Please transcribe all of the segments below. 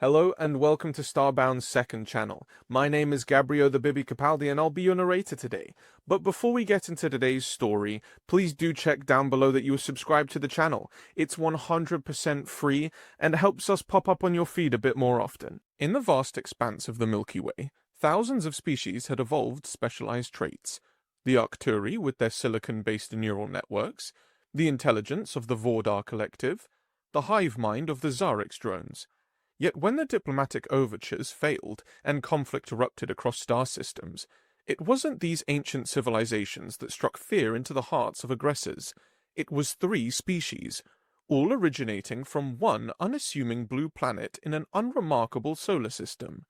Hello and welcome to Starbound's second channel. My name is Gabriel the Bibi Capaldi and I'll be your narrator today. But before we get into today's story, please do check down below that you are subscribed to the channel. It's 100% free and helps us pop up on your feed a bit more often. In the vast expanse of the Milky Way, thousands of species had evolved specialized traits. The Arcturi with their silicon-based neural networks, the intelligence of the Vordar Collective, the hive mind of the Zarix drones. Yet when the diplomatic overtures failed and conflict erupted across star systems, it wasn't these ancient civilizations that struck fear into the hearts of aggressors. It was three species, all originating from one unassuming blue planet in an unremarkable solar system.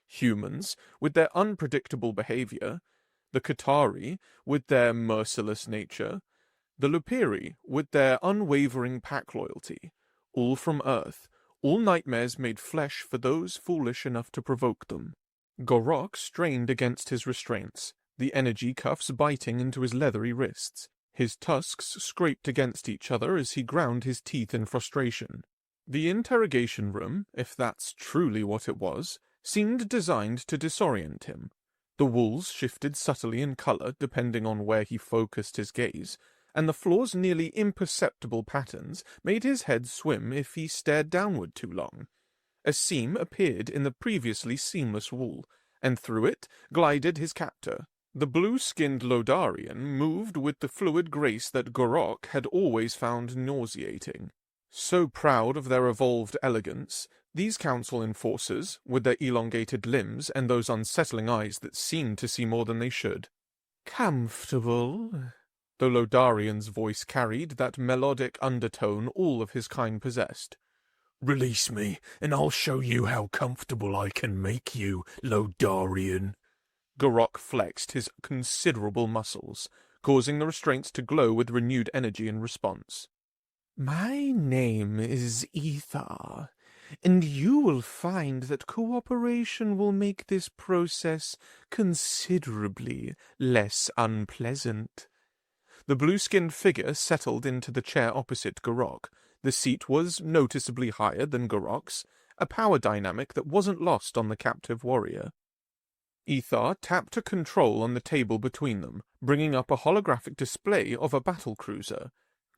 Humans, with their unpredictable behavior, the Qatari, with their merciless nature, the Lupiri, with their unwavering pack loyalty, all from Earth. All nightmares made flesh for those foolish enough to provoke them. Gorok strained against his restraints, the energy cuffs biting into his leathery wrists. His tusks scraped against each other as he ground his teeth in frustration. The interrogation room, if that's truly what it was, seemed designed to disorient him. The walls shifted subtly in color depending on where he focused his gaze, and the floor's nearly imperceptible patterns made his head swim if he stared downward too long. A seam appeared in the previously seamless wall, and through it glided his captor. The blue-skinned Lodarian moved with the fluid grace that Gorok had always found nauseating. So proud of their evolved elegance, these council enforcers, with their elongated limbs and those unsettling eyes that seemed to see more than they should. "Comfortable?" The Lodarian's voice carried that melodic undertone all of his kind possessed. "Release me, and I'll show you how comfortable I can make you, Lodarian." Gorok flexed his considerable muscles, causing the restraints to glow with renewed energy in response. "My name is Ether, and you will find that cooperation will make this process considerably less unpleasant." The blue-skinned figure settled into the chair opposite Gorok. The seat was noticeably higher than Gorok's, a power dynamic that wasn't lost on the captive warrior. Ethar tapped a control on the table between them, bringing up a holographic display of a battlecruiser.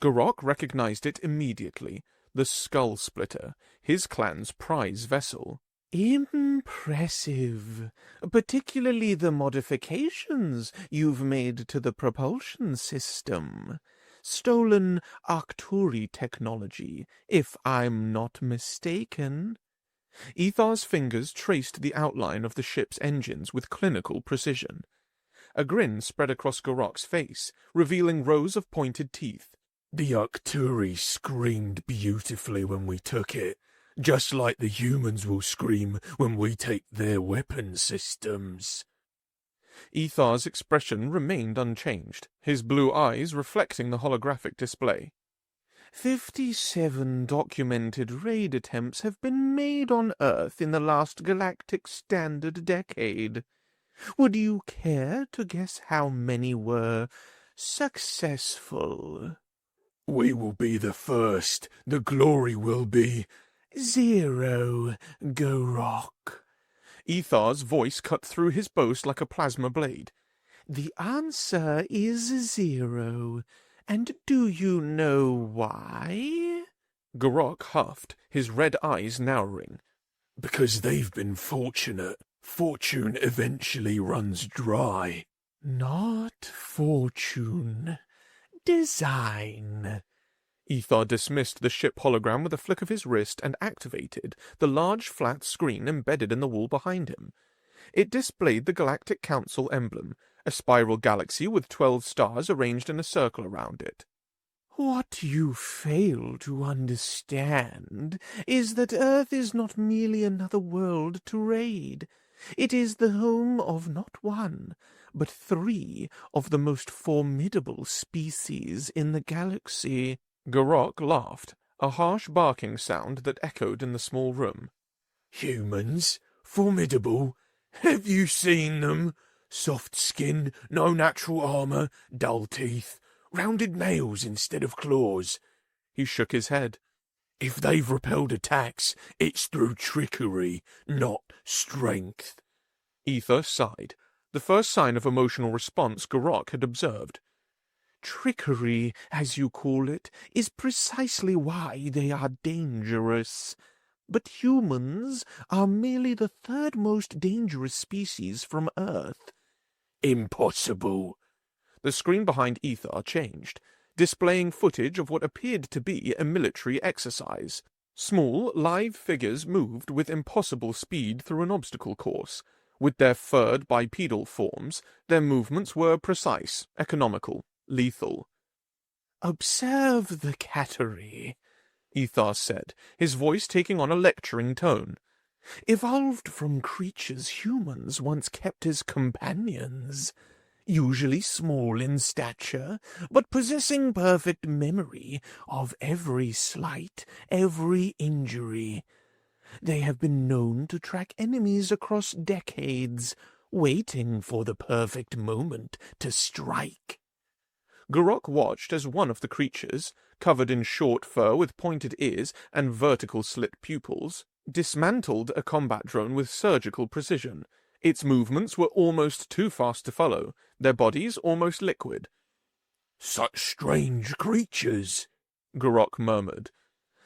Gorok recognized it immediately, the Skull Splitter, his clan's prize vessel. "Impressive, particularly the modifications you've made to the propulsion system. Stolen Arcturi technology, if I'm not mistaken." Ethar's fingers traced the outline of the ship's engines with clinical precision. A grin spread across Gorok's face, revealing rows of pointed teeth. "The Arcturi screamed beautifully when we took it, just like the humans will scream when we take their weapon systems." Ethar's expression remained unchanged, his blue eyes reflecting the holographic display. 57 documented raid attempts have been made on Earth in the last galactic standard decade. Would you care to guess how many were successful? "We will be the first. The glory will be..." "0, Gorok." Ethar's voice cut through his boast like a plasma blade. "The answer is 0. And do you know why?" Gorok huffed, his red eyes narrowing. "Because they've been fortunate. Fortune eventually runs dry." "Not fortune. Design." Ethar dismissed the ship hologram with a flick of his wrist and activated the large flat screen embedded in the wall behind him. It displayed the Galactic Council emblem, a spiral galaxy with 12 stars arranged in a circle around it. "What you fail to understand is that Earth is not merely another world to raid. It is the home of not one, but 3 of the most formidable species in the galaxy." Gorok laughed, a harsh barking sound that echoed in the small room. "Humans? Formidable? Have you seen them? Soft skin, no natural armor, dull teeth, rounded nails instead of claws." He shook his head. If they've repelled attacks, it's through trickery, not strength. Ether sighed, the first sign of emotional response Garrock had observed. Trickery, as you call it, is precisely why they are dangerous. But humans are merely the third most dangerous species from Earth. Impossible. The screen behind Ether changed, displaying footage of what appeared to be a military exercise. Small, live figures moved with impossible speed through an obstacle course. With their furred bipedal forms, their movements were precise, economical, lethal. "Observe the cattery," Ethar said, his voice taking on a lecturing tone. "Evolved from creatures humans once kept as companions. Usually small in stature, but possessing perfect memory of every slight, every injury. They have been known to track enemies across decades, waiting for the perfect moment to strike." Garrock watched as one of the creatures, covered in short fur with pointed ears and vertical slit pupils, dismantled a combat drone with surgical precision. Its movements were almost too fast to follow, their bodies almost liquid. Such strange creatures, Garrock murmured.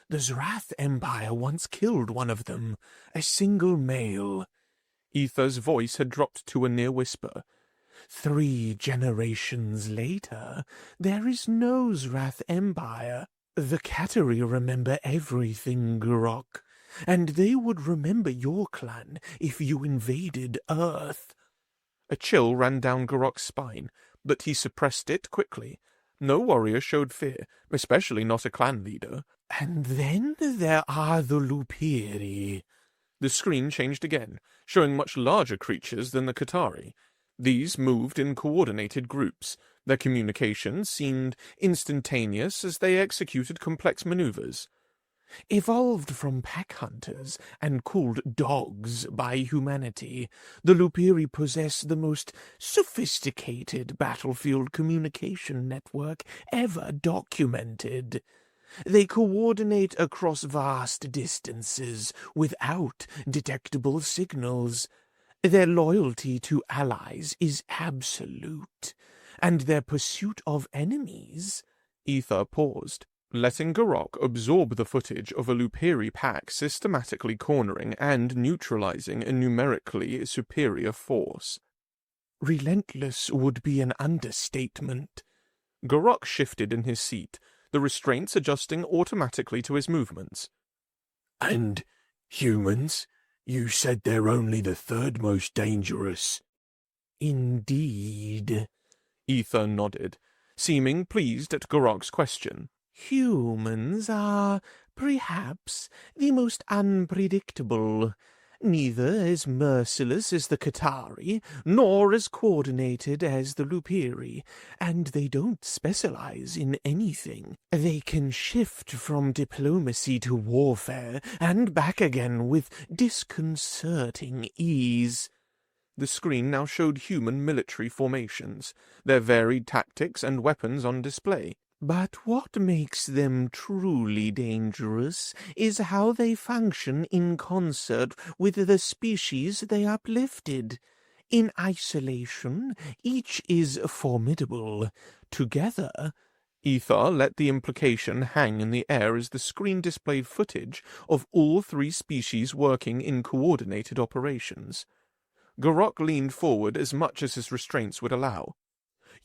"The Zrath Empire once killed one of them, a single male." Ether's voice had dropped to a near whisper. 3 generations later, there is no Zrath Empire. The Cattery remember everything, Garrock, and they would remember your clan if you invaded Earth. A chill ran down Garrock's spine, but he suppressed it quickly. No warrior showed fear, especially not a clan leader. "And then there are the Lupiri." The screen changed again, showing much larger creatures than the Qatari. These moved in coordinated groups. Their communication seemed instantaneous as they executed complex maneuvers. "Evolved from pack hunters and called dogs by humanity, the Lupiri possess the most sophisticated battlefield communication network ever documented. They coordinate across vast distances without detectable signals. Their loyalty to allies is absolute, and their pursuit of enemies—" Ether paused, letting Garrock absorb the footage of a Lupiri pack systematically cornering and neutralizing a numerically superior force. "Relentless would be an understatement." Garrock shifted in his seat, the restraints adjusting automatically to his movements. And humans? You said they're only the third most dangerous. "Indeed," Ether nodded, seeming pleased at Garrock's question. "Humans are, perhaps, the most unpredictable. Neither as merciless as the Qatari, nor as coordinated as the Lupiri, and they don't specialize in anything. They can shift from diplomacy to warfare, and back again with disconcerting ease." The screen now showed human military formations, their varied tactics and weapons on display. "But what makes them truly dangerous is how they function in concert with the species they uplifted. In isolation, each is formidable. Together—" Ether let the implication hang in the air as the screen displayed footage of all 3 species working in coordinated operations. Garrock leaned forward as much as his restraints would allow.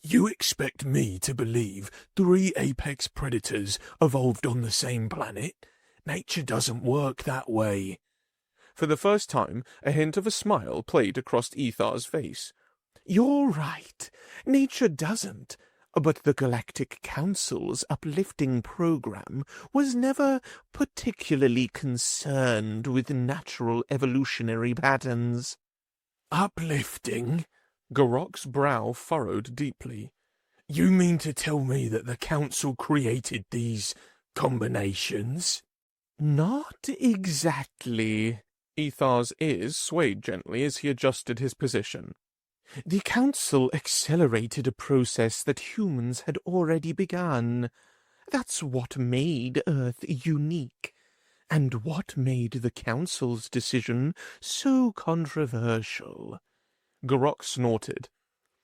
You expect me to believe 3 apex predators evolved on the same planet? Nature doesn't work that way. For the first time, a hint of a smile played across Ethar's face. "You're right. Nature doesn't. But the Galactic Council's uplifting program was never particularly concerned with natural evolutionary patterns." Uplifting? Garrock's brow furrowed deeply. You mean to tell me that the Council created these combinations? "Not exactly." Ethar's ears swayed gently as he adjusted his position. "The Council accelerated a process that humans had already begun. That's what made Earth unique. And what made the Council's decision so controversial? Garrock snorted.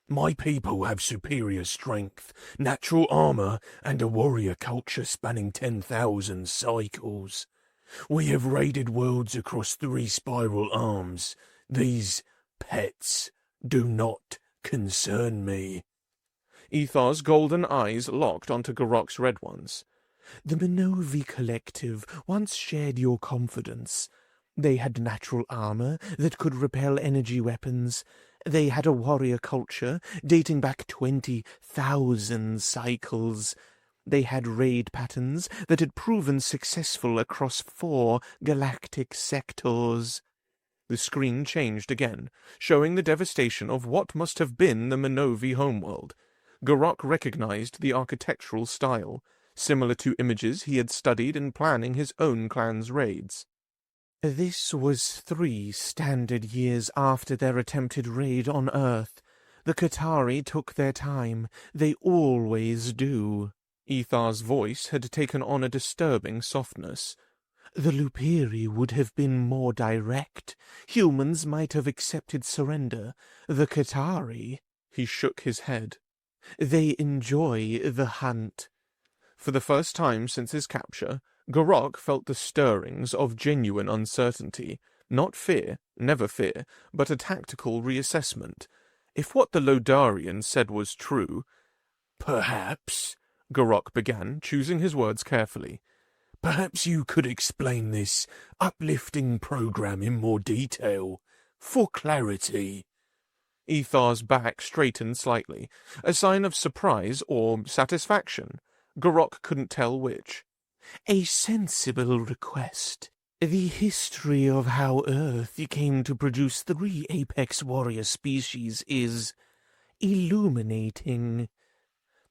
My people have superior strength, natural armor, and a warrior culture spanning 10,000 cycles. We have raided worlds across 3 spiral arms. These pets do not concern me. Ethar's golden eyes locked onto Garrock's red ones. The Minovi Collective once shared your confidence. They had natural armor that could repel energy weapons. They had a warrior culture dating back 20,000 cycles. They had raid patterns that had proven successful across 4 galactic sectors. The screen changed again, showing the devastation of what must have been the Minovi homeworld. Garrock recognized the architectural style, similar to images he had studied in planning his own clan's raids. This was 3 standard years after their attempted raid on Earth. The Qatari took their time. They always do. Ethar's voice had taken on a disturbing softness. The Lupiri would have been more direct. Humans might have accepted surrender. The Qatari... He shook his head. They enjoy the hunt. For the first time since his capture, Garrock felt the stirrings of genuine uncertainty. Not fear, never fear, but a tactical reassessment. If what the Lodarian said was true... Perhaps, Garrock began, choosing his words carefully. Perhaps you could explain this uplifting program in more detail, for clarity. Ethar's back straightened slightly, a sign of surprise or satisfaction. Garrock couldn't tell which. A sensible request. The history of how Earth came to produce 3 apex warrior species is illuminating.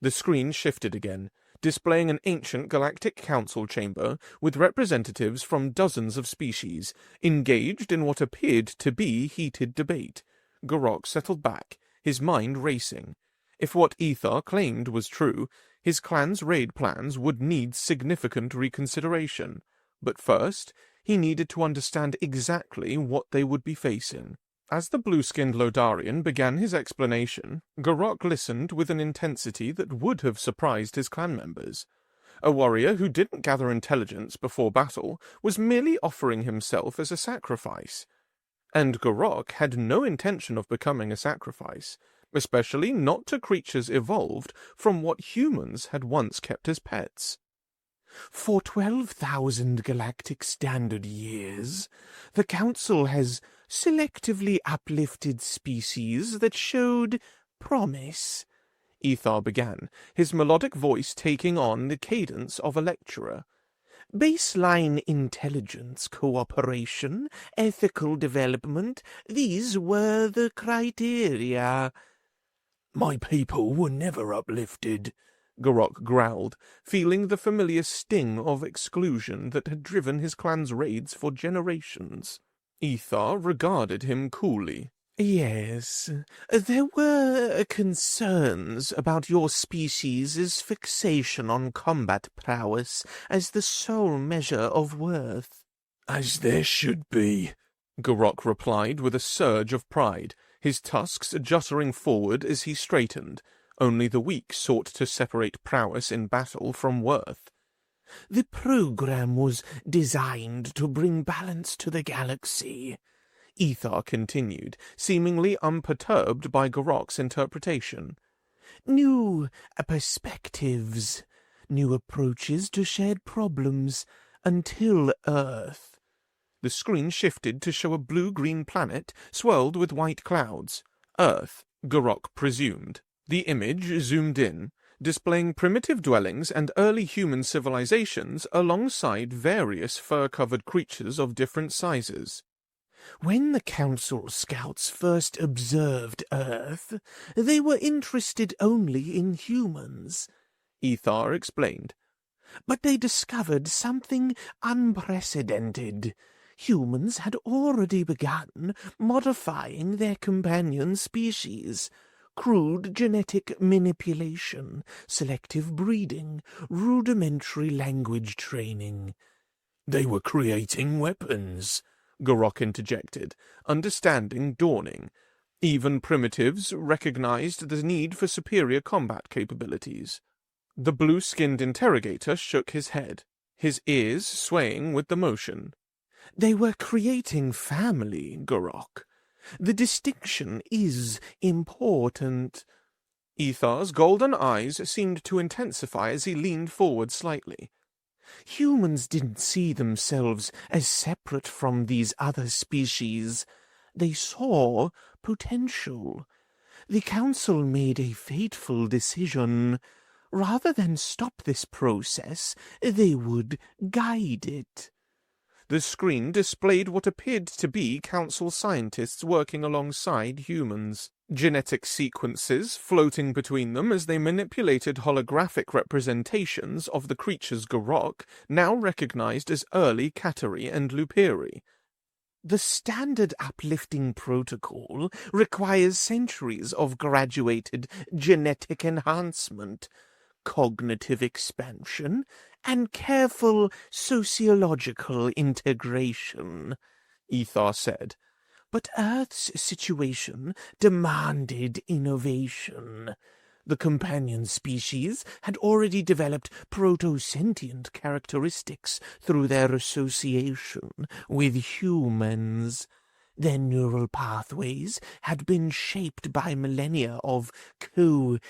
The screen shifted again, displaying an ancient galactic council chamber with representatives from dozens of species, engaged in what appeared to be heated debate. Garrock settled back, his mind racing. If what Ethar claimed was true, his clan's raid plans would need significant reconsideration. But first, he needed to understand exactly what they would be facing. As the blue-skinned Lodarian began his explanation, Garrock listened with an intensity that would have surprised his clan members. A warrior who didn't gather intelligence before battle was merely offering himself as a sacrifice. And Garrock had no intention of becoming a sacrifice, especially not to creatures evolved from what humans had once kept as pets. For 12,000 galactic standard years, the Council has selectively uplifted species that showed promise. Ethar began, his melodic voice taking on the cadence of a lecturer. Baseline intelligence, cooperation, ethical development, these were the criteria. My people were never uplifted, Garrock growled, feeling the familiar sting of exclusion that had driven his clan's raids for generations. Ethar regarded him coolly. Yes, there were concerns about your species' fixation on combat prowess as the sole measure of worth. As there should be, Garrock replied with a surge of pride, his tusks juttering forward as he straightened. Only the weak sought to separate prowess in battle from worth. The program was designed to bring balance to the galaxy, Ethar continued, seemingly unperturbed by Garrock's interpretation. New perspectives, new approaches to shared problems, until Earth. The screen shifted to show a blue-green planet swirled with white clouds. Earth, Garrock presumed. The image zoomed in, displaying primitive dwellings and early human civilizations alongside various fur-covered creatures of different sizes. When the Council scouts first observed Earth, they were interested only in humans, Ethar explained. But they discovered something unprecedented. Humans had already begun modifying their companion species. Crude genetic manipulation, selective breeding, rudimentary language training. They were creating weapons, Gorok interjected, understanding dawning. Even primitives recognized the need for superior combat capabilities. The blue-skinned interrogator shook his head, his ears swaying with the motion. They were creating family, Gorok. The distinction is important. Ethar's golden eyes seemed to intensify as he leaned forward slightly. Humans didn't see themselves as separate from these other species. They saw potential. The Council made a fateful decision. Rather than stop this process, they would guide it. The screen displayed what appeared to be Council scientists working alongside humans. Genetic sequences floating between them as they manipulated holographic representations of the creatures Gorok now recognized as early Kateri and Lupiri. The standard uplifting protocol requires centuries of graduated genetic enhancement, cognitive expansion, and careful sociological integration, Ethar said. But Earth's situation demanded innovation. The companion species had already developed proto-sentient characteristics through their association with humans. Their neural pathways had been shaped by millennia of co-evolution.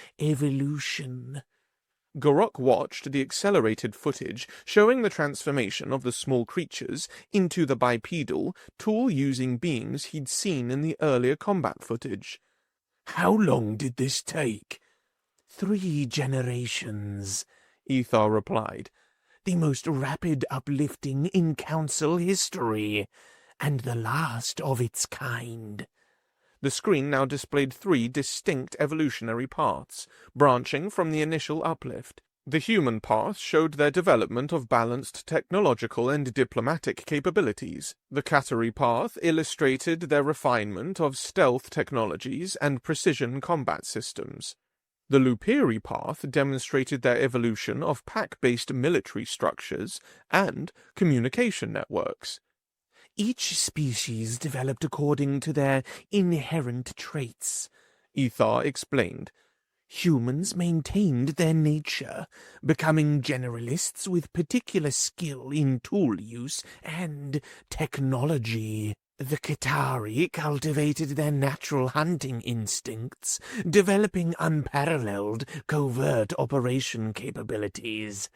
Gorok watched the accelerated footage showing the transformation of the small creatures into the bipedal, tool-using beings he'd seen in the earlier combat footage. How long did this take? 3 generations, Ethar replied. The most rapid uplifting in Council history, and the last of its kind. The screen now displayed 3 distinct evolutionary paths, branching from the initial uplift. The human path showed their development of balanced technological and diplomatic capabilities. The Kateri path illustrated their refinement of stealth technologies and precision combat systems. The Lupiri path demonstrated their evolution of pack-based military structures and communication networks. Each species developed according to their inherent traits, Ethar explained. Humans maintained their nature, becoming generalists with particular skill in tool use and technology. The Katari cultivated their natural hunting instincts, developing unparalleled covert operation capabilities.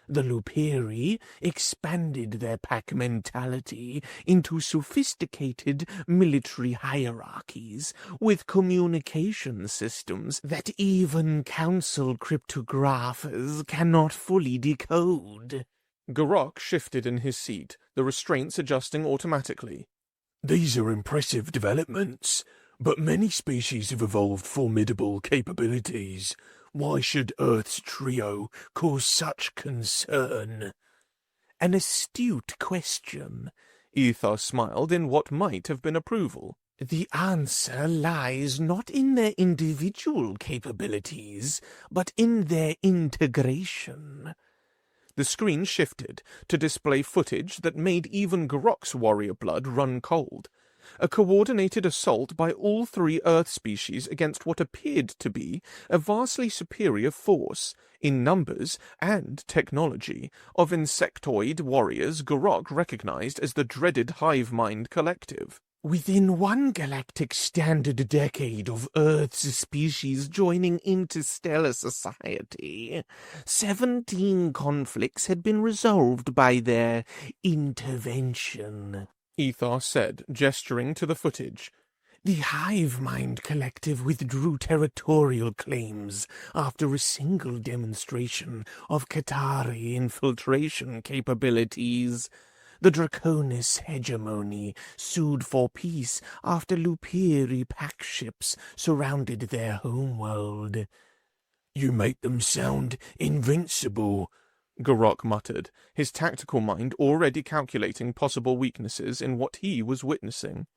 The Lupiri expanded their pack mentality into sophisticated military hierarchies with communication systems that even Council cryptographers cannot fully decode. Gorok shifted in his seat, the restraints adjusting automatically. These are impressive developments, but many species have evolved formidable capabilities. Why should Earth's trio cause such concern? An astute question. Ethar smiled in what might have been approval. The answer lies not in their individual capabilities, but in their integration. The screen shifted to display footage that made even Gorok's warrior blood run cold. A coordinated assault by all 3 Earth species against what appeared to be a vastly superior force, in numbers and technology, of insectoid warriors Gorok recognized as the dreaded hive mind collective. Within 1 galactic standard decade of Earth's species joining interstellar society, 17 conflicts had been resolved by their intervention, Ethar said, gesturing to the footage. The Hive Mind Collective withdrew territorial claims after a single demonstration of Katari infiltration capabilities. The Draconis hegemony sued for peace after Lupiri pack ships surrounded their homeworld. You make them sound invincible, Gorok muttered, his tactical mind already calculating possible weaknesses in what he was witnessing.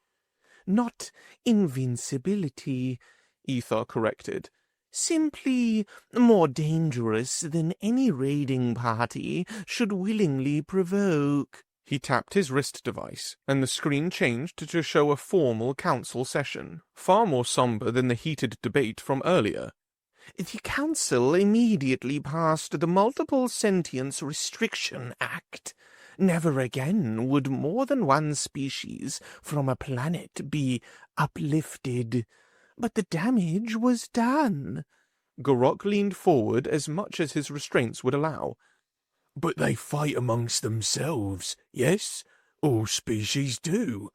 Not invincibility, Ethar corrected. Simply more dangerous than any raiding party should willingly provoke. He tapped his wrist device, and the screen changed to show a formal council session, far more somber than the heated debate from earlier. The Council immediately passed the Multiple Sentience Restriction Act. Never again would more than one species from a planet be uplifted. But the damage was done. Garrock leaned forward as much as his restraints would allow. But they fight amongst themselves, yes? All species do.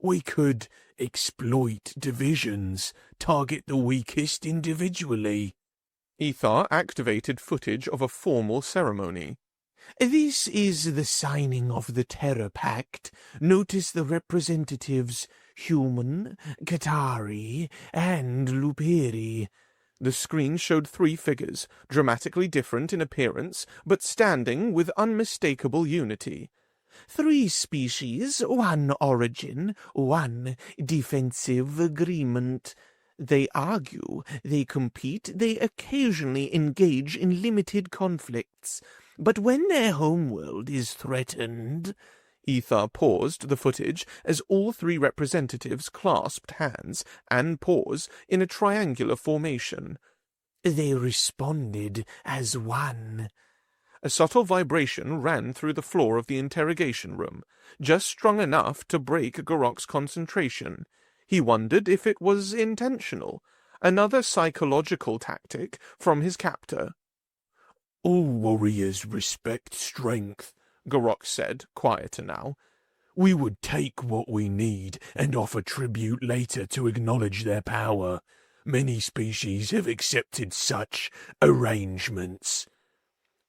We could exploit divisions, target the weakest individually. Ethar activated footage of a formal ceremony. This is the signing of the Terror Pact. Notice the representatives, human, Qatari, and Lupiri. The screen showed 3 figures, dramatically different in appearance, but standing with unmistakable unity. 3 species, 1 origin, 1 defensive agreement. They argue, they compete, they occasionally engage in limited conflicts. But when their homeworld is threatened... Ethar paused the footage as all 3 representatives clasped hands and pause in a triangular formation. They responded as one. A subtle vibration ran through the floor of the interrogation room, just strong enough to break Garrock's concentration. He wondered if it was intentional, another psychological tactic from his captor. All warriors respect strength, Garrock said, quieter now. We would take what we need and offer tribute later to acknowledge their power. Many species have accepted such arrangements.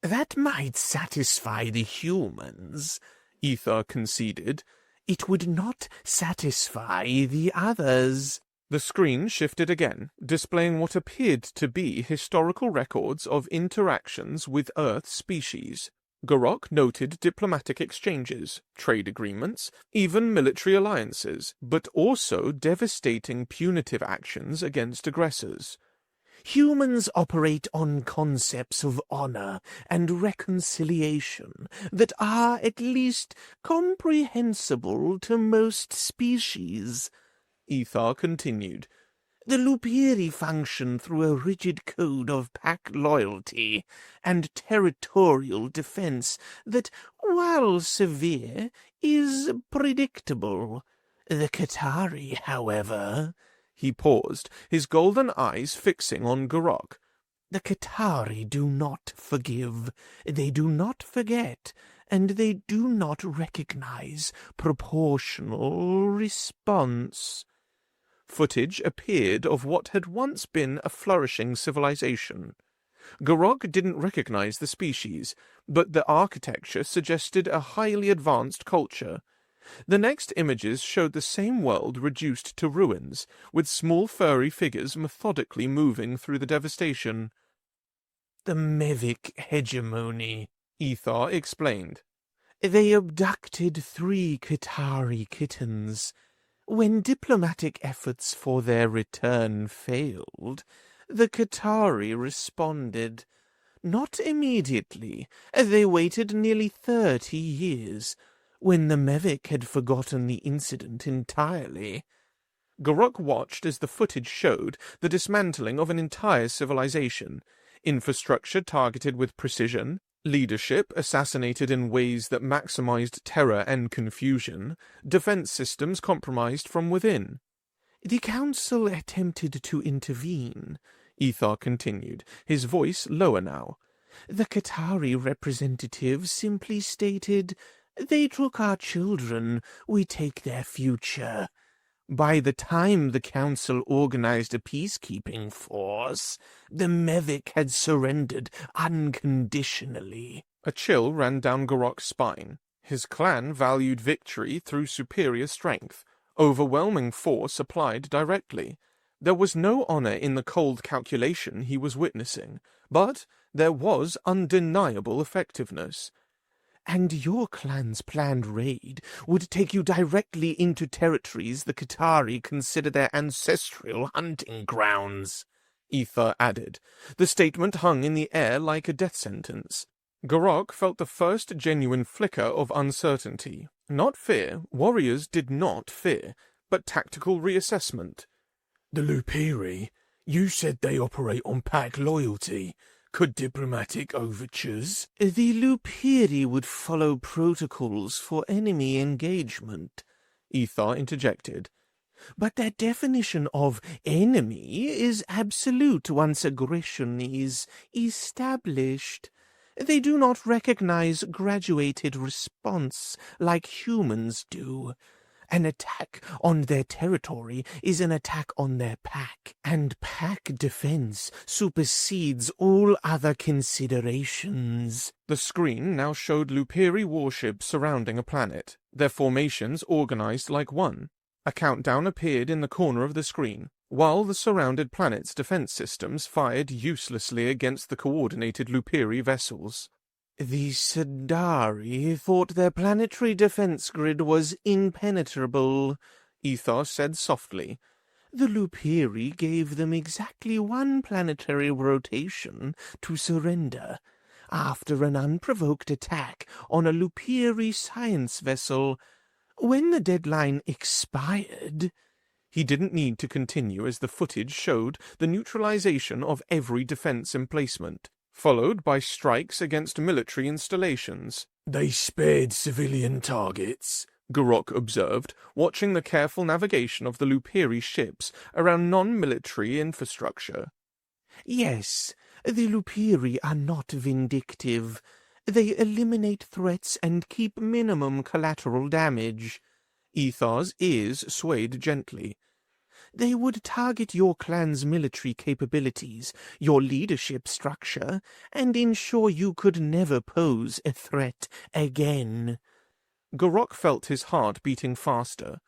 That might satisfy the humans, Ethar conceded. It would not satisfy the others. The screen shifted again, displaying what appeared to be historical records of interactions with Earth species. Garrock noted diplomatic exchanges, trade agreements, even military alliances, but also devastating punitive actions against aggressors. Humans operate on concepts of honor and reconciliation that are at least comprehensible to most species, Ethar continued. The Lupiri function through a rigid code of pack loyalty and territorial defense that, while severe, is predictable. The Qatari, however... He paused, his golden eyes fixing on Garrock. The Qatari do not forgive, they do not forget, and they do not recognize proportional response. Footage appeared of what had once been a flourishing civilization. Garrock didn't recognize the species, but the architecture suggested a highly advanced culture. The next images showed the same world reduced to ruins, with small furry figures methodically moving through the devastation. The Mevic hegemony, Ethar explained. They abducted 3 Qatari kittens. When diplomatic efforts for their return failed, the Qatari responded. Not immediately. They waited nearly 30 years, when the Mevic had forgotten the incident entirely. Garrock watched as the footage showed the dismantling of an entire civilization, infrastructure targeted with precision, leadership assassinated in ways that maximized terror and confusion, defense systems compromised from within. The Council attempted to intervene, Ethar continued, his voice lower now. The Qatari representative simply stated, "They took our children, we take their future." By the time the Council organized a peacekeeping force, the Mevic had surrendered unconditionally. A chill ran down Garrock's spine. His clan valued victory through superior strength, overwhelming force applied directly. There was no honor in the cold calculation he was witnessing, but there was undeniable effectiveness. And your clan's planned raid would take you directly into territories the Qatari consider their ancestral hunting grounds, Ethar added. The statement hung in the air like a death sentence. Garok felt the first genuine flicker of uncertainty. Not fear, warriors did not fear, but tactical reassessment. The Lupiri, you said they operate on pack loyalty. Could diplomatic overtures? The Lupiri would follow protocols for enemy engagement, Ethar interjected. but their definition of enemy is absolute once aggression is established. They do not recognize graduated response like humans do. An attack on their territory is an attack on their pack, and pack defense supersedes all other considerations. The screen now showed Lupiri warships surrounding a planet, their formations organized like one. A countdown appeared in the corner of the screen, while the surrounded planet's defense systems fired uselessly against the coordinated Lupiri vessels. The Sadari thought their planetary defense grid was impenetrable, Ethar said softly. The Lupiri gave them exactly one planetary rotation to surrender, after an unprovoked attack on a Lupiri science vessel. When the deadline expired... He didn't need to continue as the footage showed the neutralization of every defense emplacement, followed by strikes against military installations. They spared civilian targets, Garok observed, watching the careful navigation of the Lupiri ships around non-military infrastructure. Yes, the Lupiri are not vindictive. They eliminate threats and keep minimum collateral damage. Ethar's ears swayed gently. They would target your clan's military capabilities, your leadership structure, and ensure you could never pose a threat again. Garok felt his heart beating faster,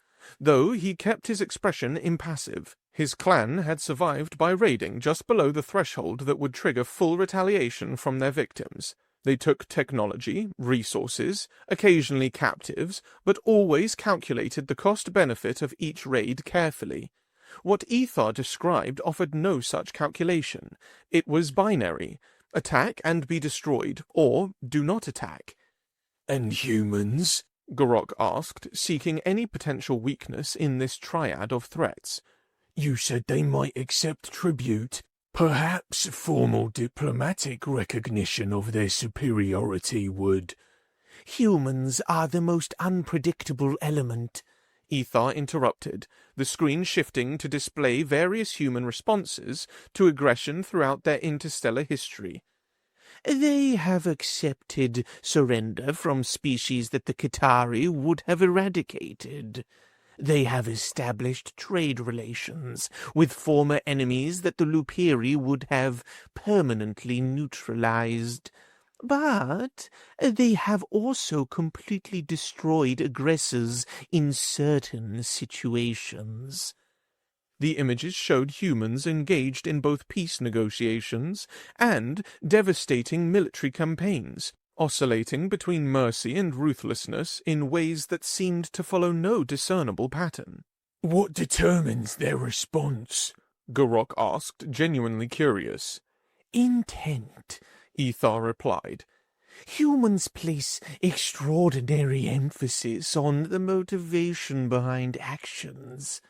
though he kept his expression impassive. His clan had survived by raiding just below the threshold that would trigger full retaliation from their victims. They took technology, resources, occasionally captives, but always calculated the cost-benefit of each raid carefully. What Ethar described offered no such calculation. It was binary. Attack and be destroyed, or do not attack. And humans? Garok asked, seeking any potential weakness in this triad of threats. You said they might accept tribute. Perhaps formal diplomatic recognition of their superiority would. Humans are the most unpredictable element, Ethar interrupted, the screen shifting to display various human responses to aggression throughout their interstellar history. They have accepted surrender from species that the Qatari would have eradicated. They have established trade relations with former enemies that the Lupiri would have permanently neutralized. But they have also completely destroyed aggressors in certain situations. The images showed humans engaged in both peace negotiations and devastating military campaigns, oscillating between mercy and ruthlessness in ways that seemed to follow no discernible pattern. What determines their response? Garok asked, genuinely curious. Intent, Ethar replied. Humans place extraordinary emphasis on the motivation behind actions.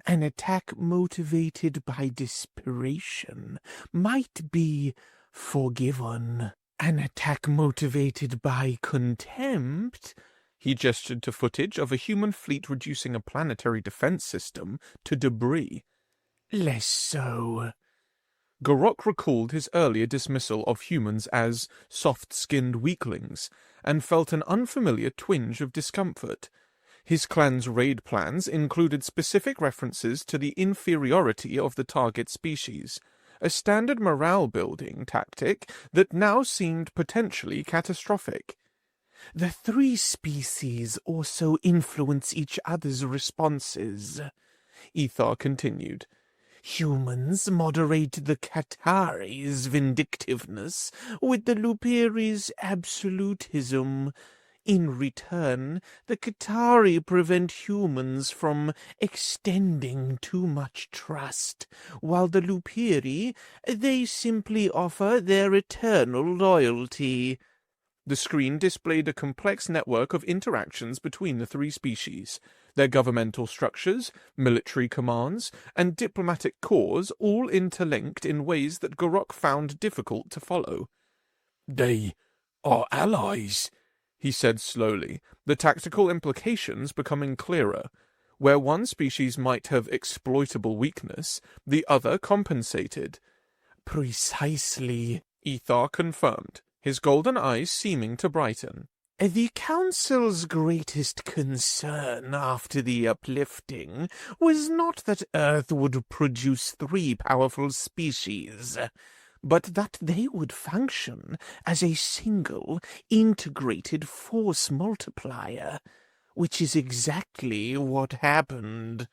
An attack motivated by desperation might be forgiven. An attack motivated by contempt... He gestured to footage of a human fleet reducing a planetary defense system to debris. Less so. Garok recalled his earlier dismissal of humans as soft-skinned weaklings, and felt an unfamiliar twinge of discomfort. His clan's raid plans included specific references to the inferiority of the target species, a standard morale-building tactic that now seemed potentially catastrophic. The three species also influence each other's responses, Ethar continued. Humans moderate the Qatari's vindictiveness with the Lupiri's absolutism. In return, the Qatari prevent humans from extending too much trust, while the Lupiri, they simply offer their eternal loyalty. The screen displayed a complex network of interactions between the three species, their governmental structures, military commands, and diplomatic corps all interlinked in ways that Gorok found difficult to follow. They are allies, he said slowly, the tactical implications becoming clearer. Where one species might have exploitable weakness, the other compensated. Precisely, Ethar confirmed, his golden eyes seeming to brighten. The Council's greatest concern after the uplifting was not that Earth would produce three powerful species, but that they would function as a single, integrated force multiplier, which is exactly what happened.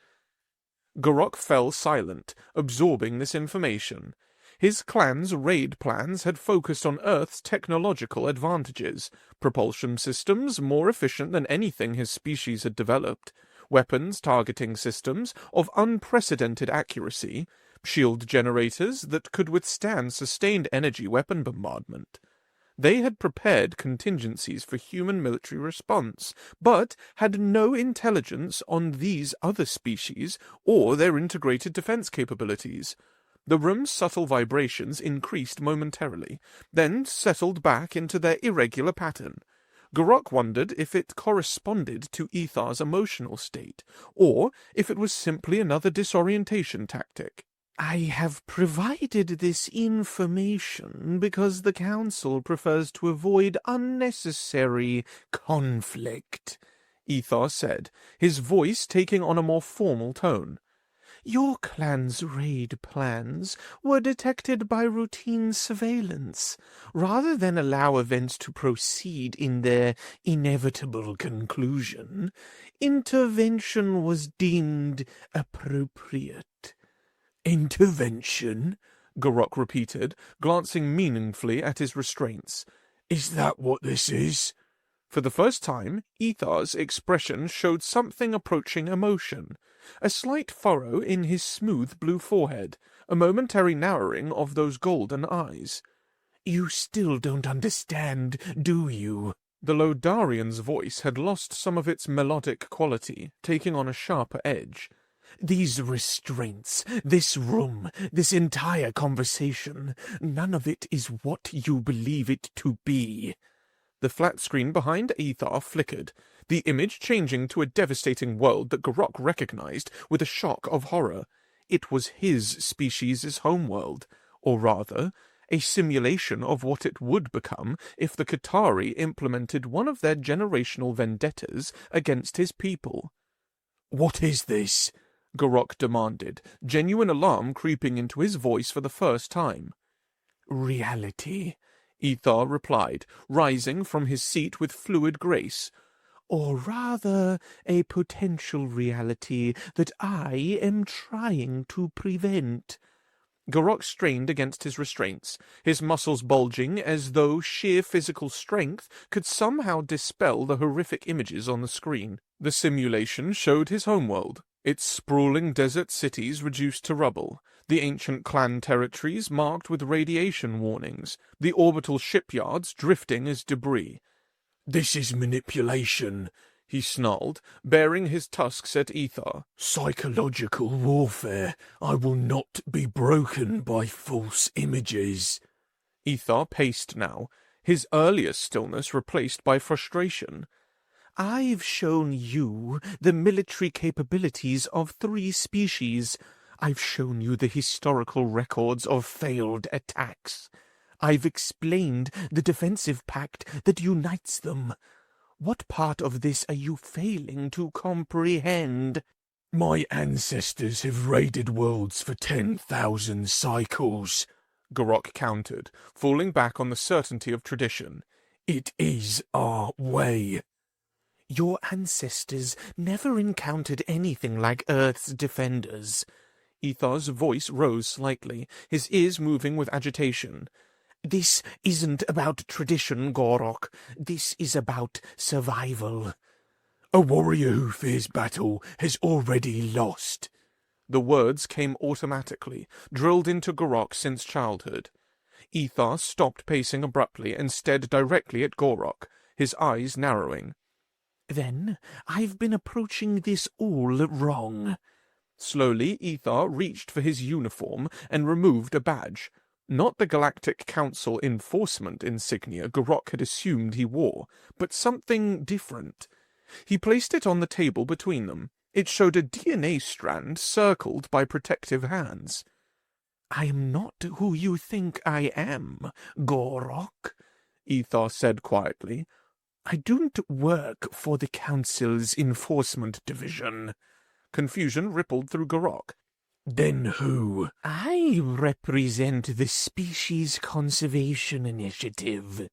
Gorok fell silent, absorbing this information. His clan's raid plans had focused on Earth's technological advantages, propulsion systems more efficient than anything his species had developed, weapons targeting systems of unprecedented accuracy, shield generators that could withstand sustained energy weapon bombardment. They had prepared contingencies for human military response, but had no intelligence on these other species or their integrated defense capabilities. The room's subtle vibrations increased momentarily, then settled back into their irregular pattern. Gorok wondered if it corresponded to Ethar's emotional state, or if it was simply another disorientation tactic. I have provided this information because the Council prefers to avoid unnecessary conflict, Ethar said, his voice taking on a more formal tone. Your clan's raid plans were detected by routine surveillance. Rather than allow events to proceed in their inevitable conclusion, intervention was deemed appropriate. Intervention? Gorok repeated, glancing meaningfully at his restraints. Is that what this is? For the first time, Ethar's expression showed something approaching emotion. A slight furrow in his smooth blue forehead, a momentary narrowing of those golden eyes. You still don't understand, do you? The Lodarian's voice had lost some of its melodic quality, taking on a sharper edge. These restraints, this room, this entire conversation, none of it is what you believe it to be. The flat screen behind Ethar flickered, the image changing to a devastating world that Gorok recognized with a shock of horror. It was his species' homeworld, or rather, a simulation of what it would become if the Qatari implemented one of their generational vendettas against his people. What is this? Gorok demanded, genuine alarm creeping into his voice for the first time. Reality, Ethar replied, rising from his seat with fluid grace. Or rather, a potential reality that I am trying to prevent. Gorok strained against his restraints, his muscles bulging as though sheer physical strength could somehow dispel the horrific images on the screen. The simulation showed his homeworld, its sprawling desert cities reduced to rubble, the ancient clan territories marked with radiation warnings, the orbital shipyards drifting as debris. This is manipulation, he snarled, baring his tusks at Ethar. Psychological warfare. I will not be broken by false images. Ethar paced now, his earlier stillness replaced by frustration. I've shown you the military capabilities of 3 species. I've shown you the historical records of failed attacks. I've explained the defensive pact that unites them. What part of this are you failing to comprehend? My ancestors have raided worlds for 10,000 cycles, Gorok countered, falling back on the certainty of tradition. It is our way. Your ancestors never encountered anything like Earth's defenders. Ethar's voice rose slightly, his ears moving with agitation. This isn't about tradition, Gorok. This is about survival. A warrior who fears battle has already lost. The words came automatically, drilled into Gorok since childhood. Ethar stopped pacing abruptly and stared directly at Gorok, his eyes narrowing. Then I've been approaching this all wrong. Slowly, Ethar reached for his uniform and removed a badge. Not the Galactic Council enforcement insignia Gorok had assumed he wore, but something different. He placed it on the table between them. It showed a DNA strand circled by protective hands. I am not who you think I am, Gorok, Ethar said quietly. I don't work for the Council's enforcement division. Confusion rippled through Gorok. Then who? I represent the Species Conservation Initiative.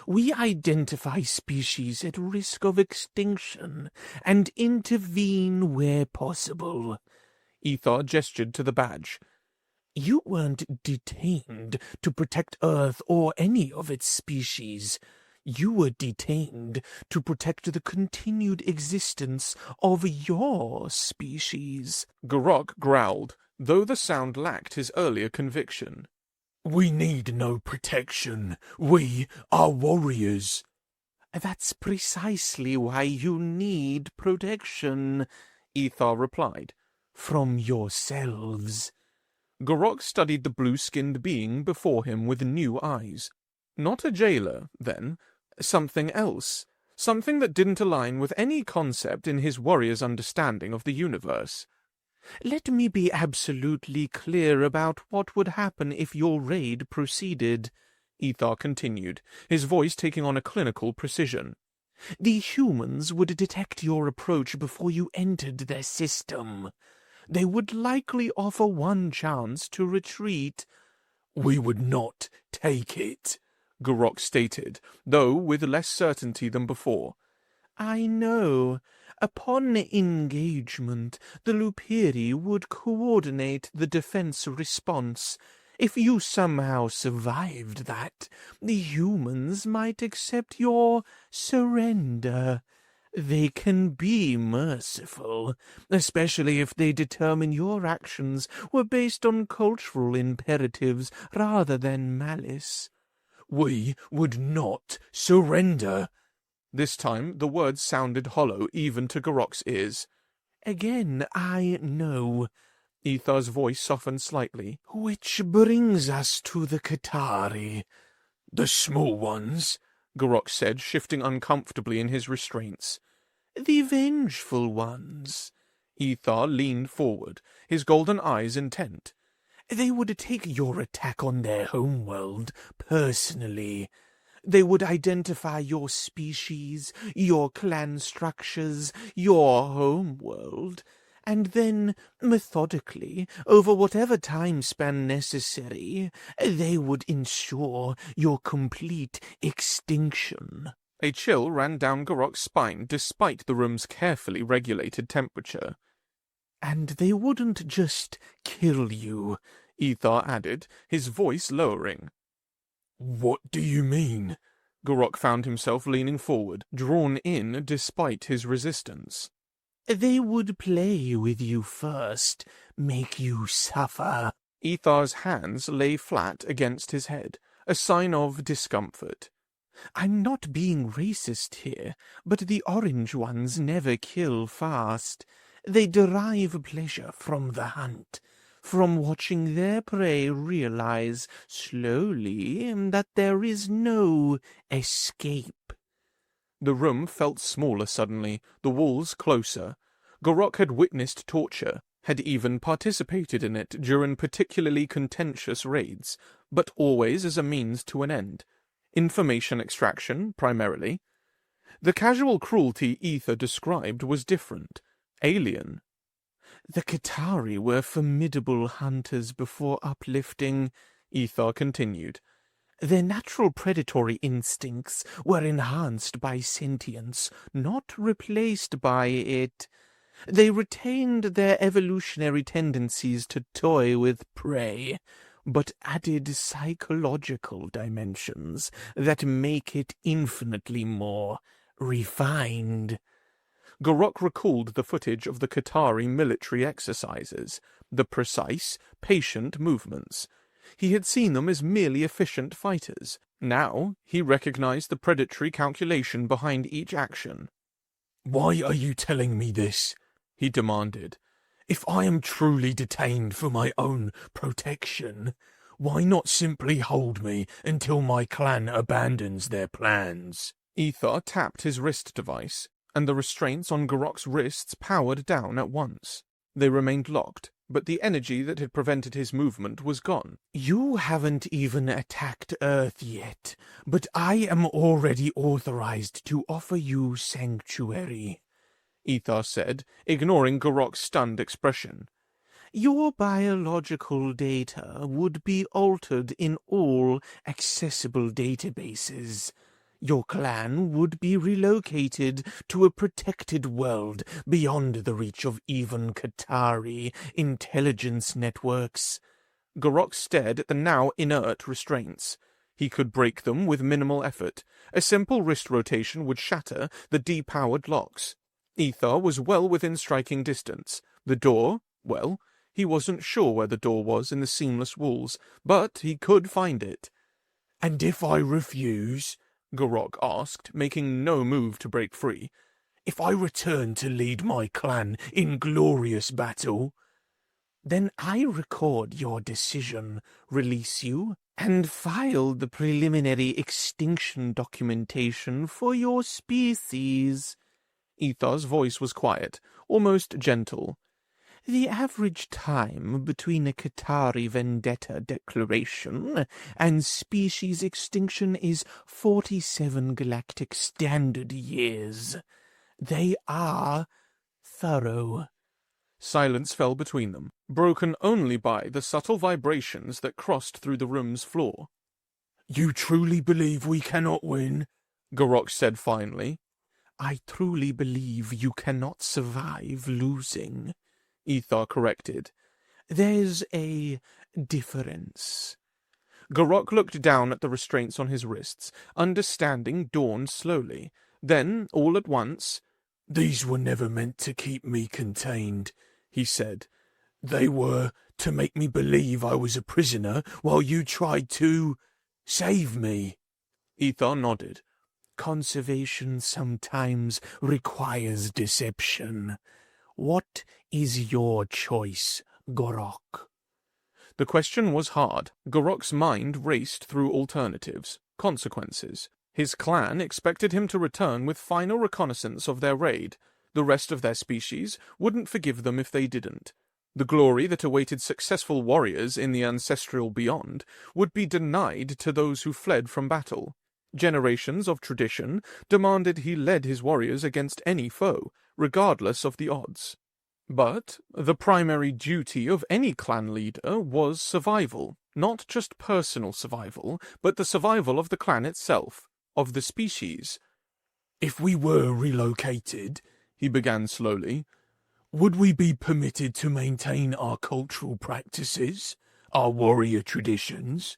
We identify species at risk of extinction and intervene where possible. Ethar gestured to the badge. You weren't detained to protect Earth or any of its species. You were detained to protect the continued existence of your species. Gorok growled, though the sound lacked his earlier conviction. We need no protection. We are warriors. That's precisely why you need protection, Ethar replied. From yourselves. Gorok studied the blue-skinned being before him with new eyes. Not a jailer, then. Something else. Something that didn't align with any concept in his warrior's understanding of the universe. Let me be absolutely clear about what would happen if your raid proceeded, Ethar continued, his voice taking on a clinical precision. The humans would detect your approach before you entered their system. They would likely offer one chance to retreat. We would not take it, Gorok stated, though with less certainty than before. I know. Upon engagement, the Lupiri would coordinate the defense response. If you somehow survived that, the humans might accept your surrender. They can be merciful, especially if they determine your actions were based on cultural imperatives rather than malice. We would not surrender. This time the words sounded hollow even to Gorok's ears. Again, I know. Ethar's voice softened slightly. Which brings us to the Qatari. The small ones, Gorok said, shifting uncomfortably in his restraints. The vengeful ones. Ethar leaned forward, his golden eyes intent. They would take your attack on their homeworld personally. They would identify your species, your clan structures, your homeworld, and then, methodically, over whatever time span necessary, they would ensure your complete extinction. A chill ran down Gorok's spine despite the room's carefully regulated temperature. And they wouldn't just kill you, Ethar added, his voice lowering. What do you mean? Gorok found himself leaning forward, drawn in despite his resistance. They would play with you first, make you suffer. Ethar's hands lay flat against his head, a sign of discomfort. I'm not being racist here, but the orange ones never kill fast. They derive pleasure from the hunt, from watching their prey realize slowly that there is no escape. The room felt smaller suddenly, the walls closer. Gorok had witnessed torture, had even participated in it during particularly contentious raids, but always as a means to an end. Information extraction, primarily. The casual cruelty Ether described was different. Alien. The Qatari were formidable hunters before uplifting, Ethar continued. Their natural predatory instincts were enhanced by sentience, not replaced by it. They retained their evolutionary tendencies to toy with prey, but added psychological dimensions that make it infinitely more refined. Gorok recalled the footage of the Qatari military exercises, the precise, patient movements. He had seen them as merely efficient fighters. Now he recognized the predatory calculation behind each action. "Why are you telling me this?" he demanded. "If I am truly detained for my own protection, why not simply hold me until my clan abandons their plans?" Ether tapped his wrist device, and the restraints on Garok's wrists powered down at once. They remained locked, but the energy that had prevented his movement was gone. "You haven't even attacked Earth yet, but I am already authorized to offer you sanctuary," Ether said, ignoring Garok's stunned expression. "Your biological data would be altered in all accessible databases. Your clan would be relocated to a protected world beyond the reach of even Qatari intelligence networks." Garok stared at the now inert restraints. He could break them with minimal effort. A simple wrist rotation would shatter the depowered locks. Ether was well within striking distance. The door, well, he wasn't sure where the door was in the seamless walls, but he could find it. "And if I refuse?" Garok asked, making no move to break free. "If I return to lead my clan in glorious battle?" "Then I record your decision, release you, and file the preliminary extinction documentation for your species." Ether's voice was quiet, almost gentle. "The average time between a Qatari vendetta declaration and species extinction is 47 galactic standard years. They are thorough." Silence fell between them, broken only by the subtle vibrations that crossed through the room's floor. "You truly believe we cannot win?" Garok said finally. "I truly believe you cannot survive losing," Ether corrected. "There's a difference." Garok looked down at the restraints on his wrists. Understanding dawned slowly. Then, all at once, "These were never meant to keep me contained," he said. "They were to make me believe I was a prisoner while you tried to save me." Ether nodded. "Conservation sometimes requires deception. What is your choice, Garok?" The question was hard. Garok's mind raced through alternatives, consequences. His clan expected him to return with final reconnaissance of their raid. The rest of their species wouldn't forgive them if they didn't. The glory that awaited successful warriors in the ancestral beyond would be denied to those who fled from battle. Generations of tradition demanded he led his warriors against any foe, regardless of the odds. But the primary duty of any clan leader was survival, not just personal survival, but the survival of the clan itself, of the species. "If we were relocated," he began slowly, "would we be permitted to maintain our cultural practices, our warrior traditions?"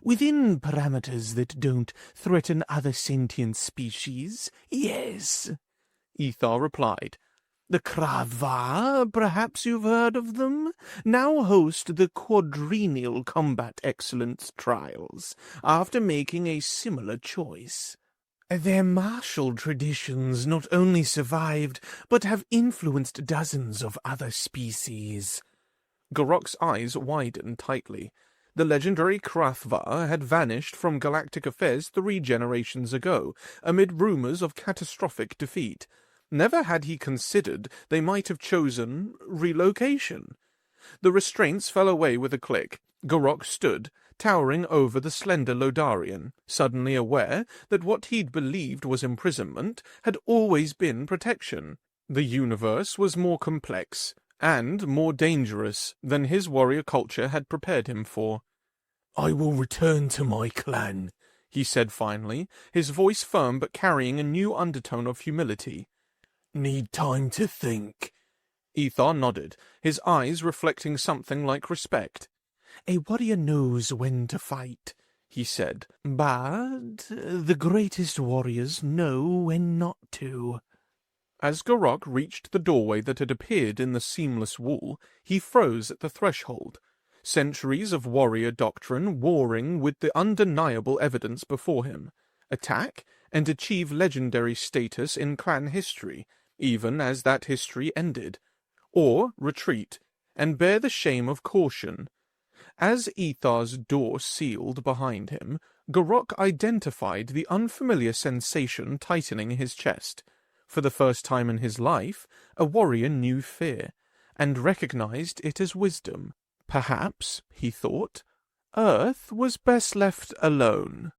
"Within parameters that don't threaten other sentient species, yes," Ether replied. "The Krava, perhaps you've heard of them, now host the quadrennial combat excellence trials, after making a similar choice. Their martial traditions not only survived, but have influenced dozens of other species." Garok's eyes widened tightly. The legendary Krathva had vanished from galactic affairs 3 generations ago, amid rumors of catastrophic defeat. Never had he considered they might have chosen relocation. The restraints fell away with a click. Garok stood, towering over the slender Lodarian, suddenly aware that what he'd believed was imprisonment had always been protection. The universe was more complex and more dangerous than his warrior culture had prepared him for. "I will return to my clan," he said finally, his voice firm but carrying a new undertone of humility. "Need time to think." Ether nodded, his eyes reflecting something like respect. "A warrior knows when to fight," he said, "but the greatest warriors know when not to." As Garok reached the doorway that had appeared in the seamless wall, he froze at the threshold. Centuries of warrior doctrine warring with the undeniable evidence before him. Attack and achieve legendary status in clan history, even as that history ended. Or retreat and bear the shame of caution. As Ethar's door sealed behind him, Garrock identified the unfamiliar sensation tightening his chest. For the first time in his life, a warrior knew fear, and recognized it as wisdom. Perhaps, he thought, Earth was best left alone.